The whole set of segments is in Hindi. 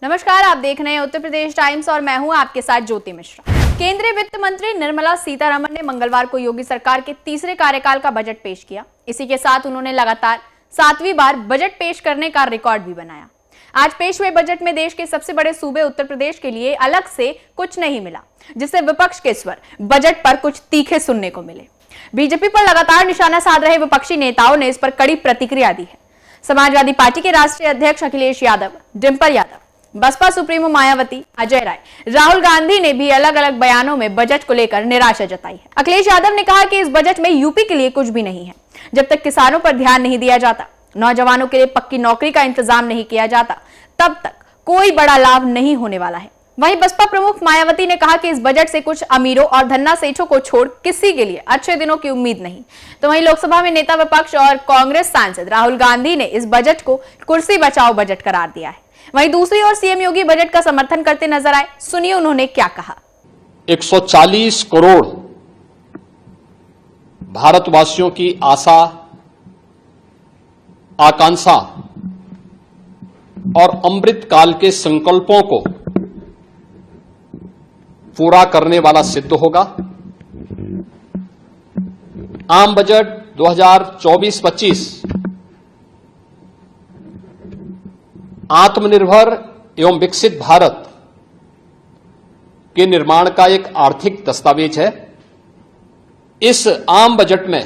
नमस्कार, आप देख रहे हैं उत्तर प्रदेश टाइम्स और मैं हूं आपके साथ ज्योति मिश्रा। केंद्रीय वित्त मंत्री निर्मला सीतारमण ने मंगलवार को योगी सरकार के तीसरे कार्यकाल का बजट पेश किया। इसी के साथ उन्होंने लगातार 7वीं बार बजट पेश करने का रिकॉर्ड भी बनाया। आज पेश हुए बजट में देश के सबसे बड़े सूबे उत्तर प्रदेश के लिए अलग से कुछ नहीं मिला, जिससे विपक्ष के स्वर बजट पर कुछ तीखे सुनने को मिले। बीजेपी पर लगातार निशाना साध रहे विपक्षी नेताओं ने इस पर कड़ी प्रतिक्रिया दी है। समाजवादी पार्टी के राष्ट्रीय अध्यक्ष अखिलेश यादव, डिंपल यादव, बसपा सुप्रीमो मायावती, अजय राय, राहुल गांधी ने भी अलग अलग बयानों में बजट को लेकर निराशा जताई है। अखिलेश यादव ने कहा कि इस बजट में यूपी के लिए कुछ भी नहीं है। जब तक किसानों पर ध्यान नहीं दिया जाता, नौजवानों के लिए पक्की नौकरी का इंतजाम नहीं किया जाता, तब तक कोई बड़ा लाभ नहीं होने वाला है। वहीं बसपा प्रमुख मायावती ने कहा कि इस बजट से कुछ अमीरों और धन्ना सेठों को छोड़ किसी के लिए अच्छे दिनों की उम्मीद नहीं। तो वहीं लोकसभा में नेता विपक्ष और कांग्रेस सांसद राहुल गांधी ने इस बजट को कुर्सी बचाओ बजट करार दिया है। वहीं दूसरी ओर सीएम योगी बजट का समर्थन करते नजर आए। सुनिए उन्होंने क्या कहा। 140 करोड़ भारतवासियों की आशा, आकांक्षा और अमृत काल के संकल्पों को पूरा करने वाला सिद्ध होगा। आम बजट 2024-25 आत्मनिर्भर एवं विकसित भारत के निर्माण का एक आर्थिक दस्तावेज है। इस आम बजट में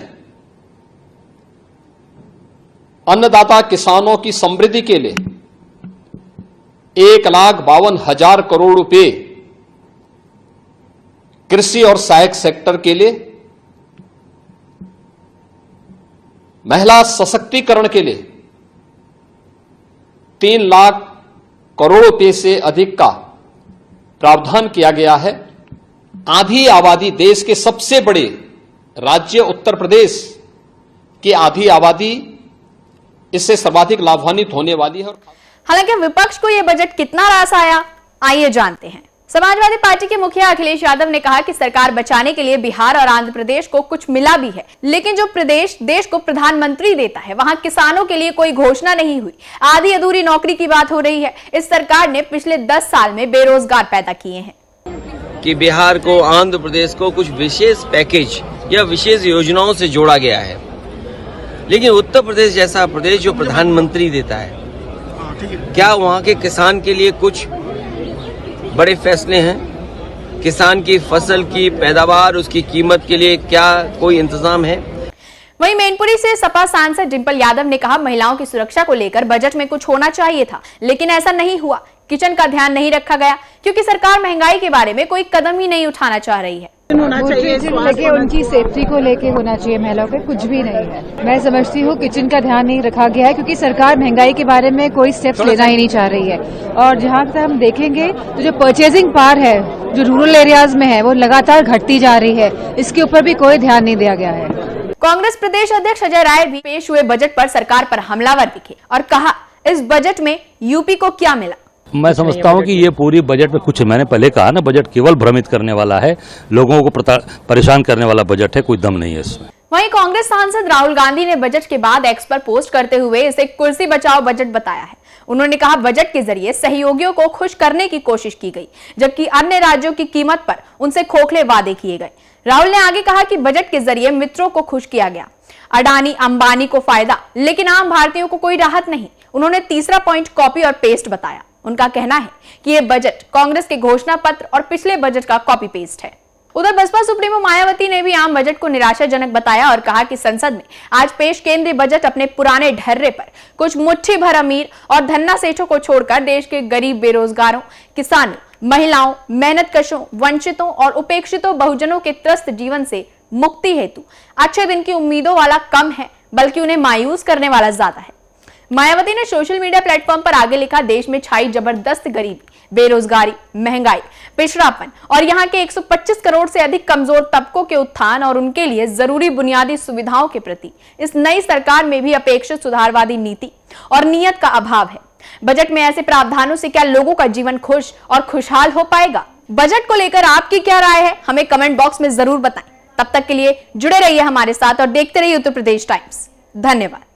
अन्नदाता किसानों की समृद्धि के लिए 1,52,000 करोड़ रुपए, कृषि और सहायक सेक्टर के लिए, महिला सशक्तिकरण के लिए 3 लाख करोड़ रुपए से अधिक का प्रावधान किया गया है। आधी आबादी, देश के सबसे बड़े राज्य उत्तर प्रदेश की आधी आबादी इससे सर्वाधिक लाभान्वित होने वाली है। हालांकि विपक्ष को यह बजट कितना रास आया, आइए जानते हैं। समाजवादी पार्टी के मुखिया अखिलेश यादव ने कहा कि सरकार बचाने के लिए बिहार और आंध्र प्रदेश को कुछ मिला भी है, लेकिन जो प्रदेश देश को प्रधानमंत्री देता है, वहां किसानों के लिए कोई घोषणा नहीं हुई। आधी अधूरी नौकरी की बात हो रही है। इस सरकार ने पिछले 10 साल में बेरोजगार पैदा किए हैं। कि बिहार को, आंध्र प्रदेश को कुछ विशेष पैकेज या विशेष योजनाओं से जोड़ा गया है, लेकिन उत्तर प्रदेश जैसा प्रदेश जो प्रधानमंत्री देता है, क्या वहाँ के किसान के लिए कुछ बड़े फैसले हैं? किसान की फसल की पैदावार, उसकी कीमत के लिए क्या कोई इंतजाम है? वहीं मैनपुरी से सपा सांसद डिंपल यादव ने कहा, महिलाओं की सुरक्षा को लेकर बजट में कुछ होना चाहिए था, लेकिन ऐसा नहीं हुआ। किचन का ध्यान नहीं रखा गया, क्योंकि सरकार महंगाई के बारे में कोई कदम ही नहीं उठाना चाह रही है। लेके उनकी सेफ्टी को लेके होना चाहिए, महिलाओं पे कुछ भी नहीं है। मैं समझती हूँ किचन का ध्यान नहीं रखा गया है, क्योंकि सरकार महंगाई के बारे में कोई स्टेप्स लेना ही नहीं चाह रही है। और जहाँ तक हम देखेंगे तो जो परचेजिंग पावर है, जो रूरल एरियाज में है, वो लगातार घटती जा रही है। इसके ऊपर भी कोई ध्यान नहीं दिया गया है। कांग्रेस प्रदेश अध्यक्ष अजय राय भी पेश हुए बजट पर सरकार पर हमलावर दिखे और कहा, इस बजट में यूपी को क्या मिला। मैं समझता हूं कि ये पूरी बजट में कुछ, मैंने पहले कहा ना, बजट केवल भ्रमित करने वाला है, लोगों को परेशान करने वाला बजट है, कोई दम नहीं है इसमें। वहीं कांग्रेस सांसद राहुल गांधी ने बजट के बाद एक्स पर पोस्ट करते हुए इसे कुर्सी बचाओ बजट बताया है। उन्होंने कहा, बजट के जरिए सहयोगियों को खुश करने की कोशिश की गई, जबकि अन्य राज्यों की कीमत पर उनसे खोखले वादे किए गए। राहुल ने आगे कहा कि बजट के जरिए मित्रों को खुश किया गया, अडानी अंबानी को फायदा, लेकिन आम भारतीयों को कोई राहत नहीं। उन्होंने तीसरा पॉइंट कॉपी और पेस्ट बताया। उनका कहना है कि यह बजट कांग्रेस के घोषणा पत्र और पिछले बजट का कॉपी पेस्ट है। उधर बसपा सुप्रीमो मायावती ने भी आम बजट को निराशाजनक बताया और कहा कि संसद में आज पेश केंद्रीय बजट अपने पुराने ढर्रे पर कुछ मुट्ठी भर अमीर और धन्ना सेठों को छोड़कर देश के गरीब, बेरोजगारों, किसानों, महिलाओं, मेहनतकशों, वंचितों और उपेक्षितों बहुजनों के त्रस्त जीवन से मुक्ति हेतु अच्छे दिन की उम्मीदों वाला कम है, बल्कि उन्हें मायूस करने वाला ज्यादा है। मायावती ने सोशल मीडिया प्लेटफॉर्म पर आगे लिखा, देश में छाई जबरदस्त गरीबी, बेरोजगारी, महंगाई, पिछड़ापन और यहाँ के 125 करोड़ से अधिक कमजोर तबकों के उत्थान और उनके लिए जरूरी बुनियादी सुविधाओं के प्रति इस नई सरकार में भी अपेक्षित सुधारवादी नीति और नीयत का अभाव है। बजट में ऐसे प्रावधानों से क्या लोगों का जीवन खुश और खुशहाल हो पाएगा? बजट को लेकर आपकी क्या राय है, हमें कमेंट बॉक्स में जरूर बताएं। तब तक के लिए जुड़े रहिए हमारे साथ और देखते रहिए उत्तर प्रदेश टाइम्स। धन्यवाद।